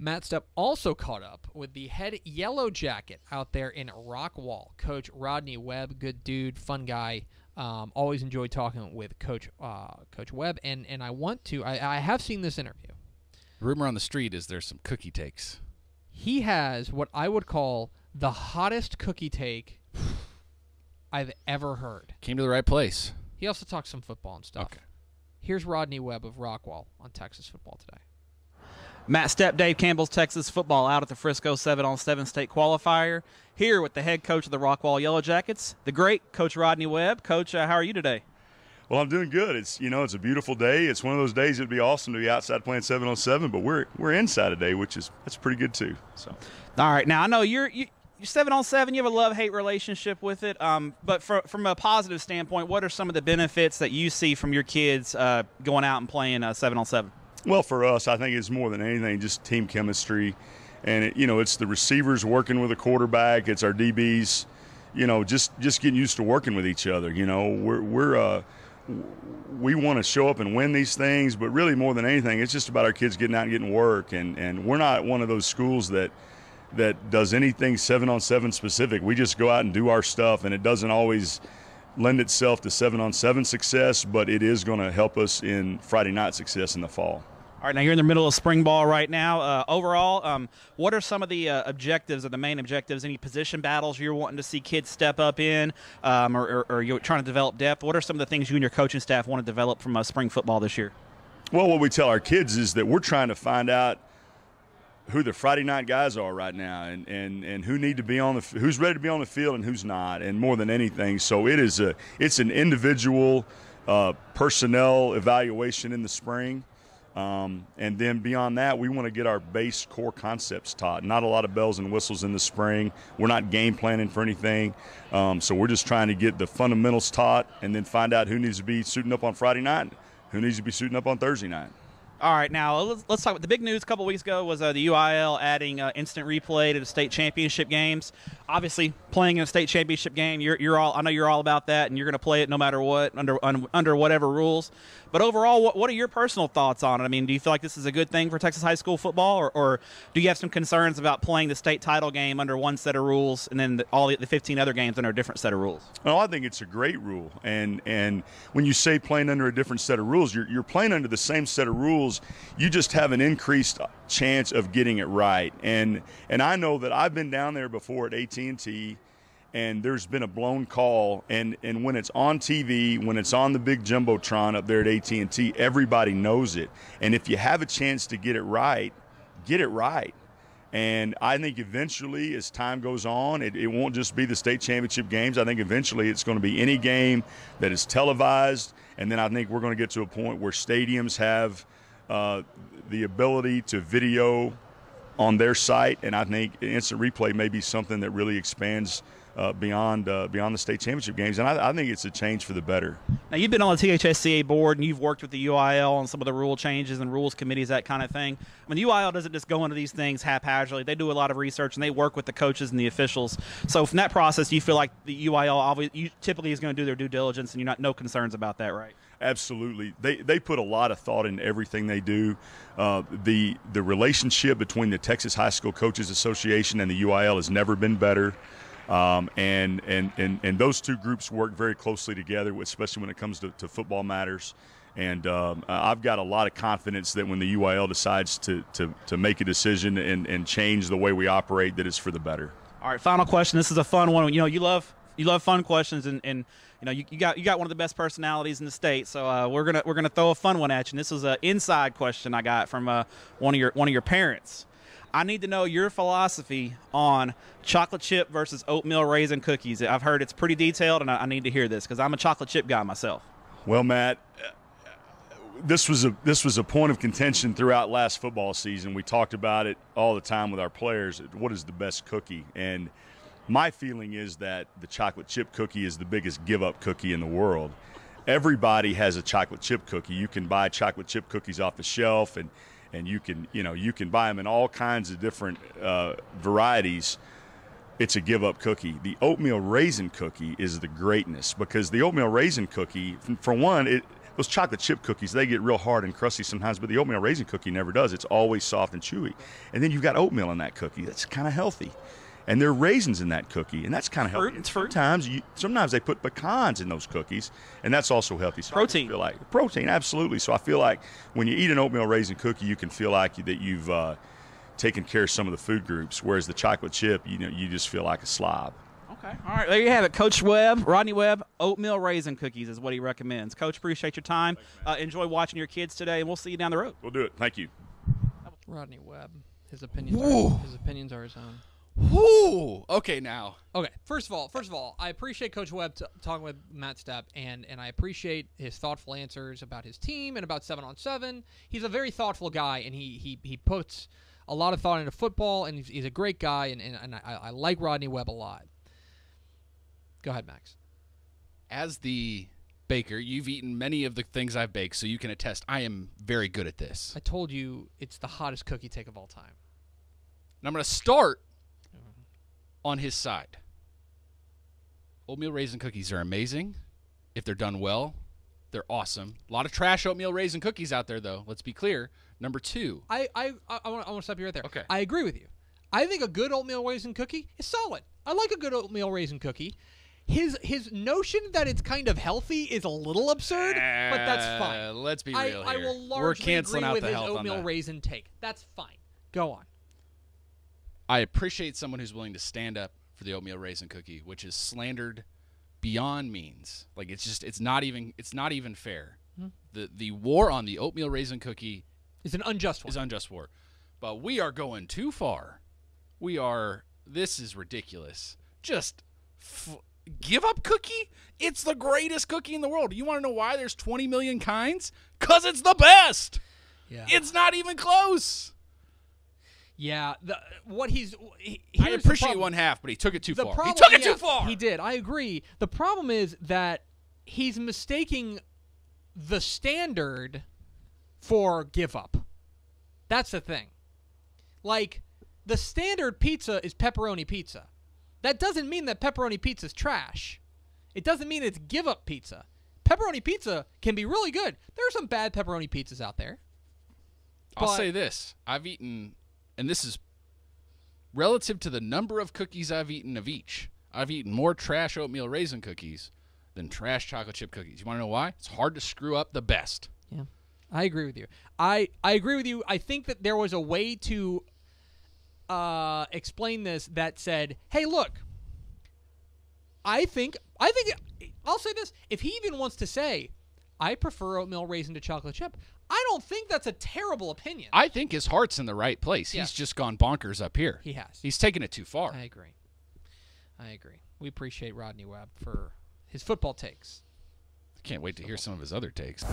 Matt Stepp also caught up with the head Yellow Jacket out there in Rockwall, Coach Rodney Webb. Good dude, fun guy. Always enjoy talking with Coach Webb, and I have seen this interview. Rumor on the street is there's some cookie takes. He has what I would call the hottest cookie take I've ever heard. Came to the right place. He also talks some football and stuff. Okay. Here's Rodney Webb of Rockwall on Texas Football Today. Matt Stepp, Dave Campbell's Texas Football out at the Frisco 7-on-7 state qualifier. Here with the head coach of the Rockwall Yellow Jackets, the great Coach Rodney Webb. Coach, how are you today? Well, I'm doing good. It's a beautiful day. It's one of those days it'd be awesome to be outside playing 7-on-7, but we're inside today, that's pretty good too. So. All right, now I know you're 7-on-7. You have a love-hate relationship with it, but from a positive standpoint, what are some of the benefits that you see from your kids going out and playing 7-on-7? Well, for us, I think it's more than anything just team chemistry, and it's the receivers working with the quarterback. It's our DBs, just getting used to working with each other. We want to show up and win these things, but really more than anything, it's just about our kids getting out and getting work. And we're not one of those schools that does anything 7-on-7 specific. We just go out and do our stuff, and it doesn't always lend itself to 7-on-7 success, but it is going to help us in Friday night success in the fall. All right, now you're in the middle of spring ball right now. Overall, what are some of the objectives or the main objectives? Any position battles you're wanting to see kids step up in, or you're trying to develop depth? What are some of the things you and your coaching staff want to develop from spring football this year? Well, what we tell our kids is that we're trying to find out who the Friday night guys are right now, and who need to be who's ready to be on the field and who's not, and more than anything. So it's an individual personnel evaluation in the spring. And then beyond that, we want to get our base core concepts taught. Not a lot of bells and whistles in the spring. We're not game planning for anything. So we're just trying to get the fundamentals taught and then find out who needs to be suiting up on Friday night, who needs to be suiting up on Thursday night. All right, now let's talk about the big news a couple weeks ago was the UIL adding instant replay to the state championship games. Obviously, playing in a state championship game, I know you're all about that, and you're going to play it no matter what, under whatever rules. But overall, what are your personal thoughts on it? I mean, do you feel like this is a good thing for Texas high school football, or do you have some concerns about playing the state title game under one set of rules and then all the 15 other games under a different set of rules? Well, I think it's a great rule, and when you say playing under a different set of rules, you're playing under the same set of rules. You just have an increased chance of getting it right. And I know that I've been down there before at AT&T, and there's been a blown call. And when it's on TV, when it's on the big jumbotron up there at AT&T, everybody knows it. And if you have a chance to get it right, get it right. And I think eventually, as time goes on, it won't just be the state championship games. I think eventually it's going to be any game that is televised. And then I think we're going to get to a point where stadiums have the ability to video on their site, and I think instant replay may be something that really expands beyond the state championship games, and I think it's a change for the better. Now, you've been on the THSCA board, and you've worked with the UIL on some of the rule changes and rules committees, that kind of thing. I mean, the UIL doesn't just go into these things haphazardly. They do a lot of research, and they work with the coaches and the officials. So from that process, you feel like the UIL typically is going to do their due diligence, and no concerns about that, right? Absolutely. They put a lot of thought into everything they do. The relationship between the Texas High School Coaches Association and the UIL has never been better. And those two groups work very closely together, especially when it comes to football matters. And I've got a lot of confidence that when the UIL decides to make a decision and change the way we operate, that it's for the better. All right, final question. This is a fun one. You love fun questions, and you got one of the best personalities in the state. So we're gonna throw a fun one at you. And this is an inside question I got from one of your parents. I need to know your philosophy on chocolate chip versus oatmeal raisin cookies. I've heard it's pretty detailed, and I need to hear this because I'm a chocolate chip guy myself. Well, Matt, this was a point of contention throughout last football season. We talked about it all the time with our players. What is the best cookie? And my feeling is that the chocolate chip cookie is the biggest give-up cookie in the world. Everybody has a chocolate chip cookie. You can buy chocolate chip cookies off the shelf, and you can buy them in all kinds of different varieties. It's a give-up cookie. The oatmeal raisin cookie is the greatness, because the oatmeal raisin cookie, for one, those chocolate chip cookies, they get real hard and crusty sometimes, but the oatmeal raisin cookie never does. It's always soft and chewy. And then you've got oatmeal in that cookie. That's kind of healthy. And there are raisins in that cookie, and that's kind of healthy. It's fruit. Sometimes they put pecans in those cookies, and that's also healthy. So Protein. I feel like protein, absolutely. So I feel like when you eat an oatmeal raisin cookie, you can feel like that you've taken care of some of the food groups, whereas the chocolate chip, you just feel like a slob. Okay. All right. There you have it. Coach Webb, Rodney Webb, oatmeal raisin cookies is what he recommends. Coach, appreciate your time. Enjoy watching your kids today, and we'll see you down the road. We'll do it. Thank you. Rodney Webb. His opinions are his own. Whoo! Okay, now. Okay, first of all, I appreciate Coach Webb talking with Matt Stepp, and I appreciate his thoughtful answers about his team and about 7-on-7. He's a very thoughtful guy, and he puts a lot of thought into football, and he's a great guy, and I like Rodney Webb a lot. Go ahead, Max. As the baker, you've eaten many of the things I've baked, so you can attest I am very good at this. I told you it's the hottest cookie take of all time. And I'm going to start on his side. Oatmeal raisin cookies are amazing. If they're done well, they're awesome. A lot of trash oatmeal raisin cookies out there, though. Let's be clear. Number 2. I want to stop you right there. Okay. I agree with you. I think a good oatmeal raisin cookie is solid. I like a good oatmeal raisin cookie. His notion that it's kind of healthy is a little absurd, but that's fine. Let's be real here. I will We're largely canceling agree out with the his health on oatmeal that. raisin take. That's fine. Go on. I appreciate someone who's willing to stand up for the oatmeal raisin cookie, which is slandered beyond means. Like it's not even fair. The war on the oatmeal raisin cookie It's an unjust one. is unjust war. But we are going too far. This is ridiculous. Just give up cookie? It's the greatest cookie in the world. You want to know why there's 20 million kinds? Because it's the best. Yeah. It's not even close. Yeah. I appreciate one half, but he took it too far. Problem, He took it yeah, too far. He did. I agree. The problem is that he's mistaking the standard for give up. That's the thing. Like, the standard pizza is pepperoni pizza. That doesn't mean that pepperoni pizza is trash. It doesn't mean it's give up pizza. Pepperoni pizza can be really good. There are some bad pepperoni pizzas out there. I'll say this. I've eaten, and this is relative to the number of cookies I've eaten of each. I've eaten more trash oatmeal raisin cookies than trash chocolate chip cookies. You want to know why? It's hard to screw up the best. Yeah, I agree with you. I agree with you. I think that there was a way to explain this that said, hey, look, I think I'll say this. If he even wants to say, I prefer oatmeal raisin to chocolate chip, I don't think that's a terrible opinion. I think his heart's in the right place. Yeah. He's just gone bonkers up here. He has. He's taken it too far. I agree. We appreciate Rodney Webb for his football takes. Can't wait to hear some of his other takes.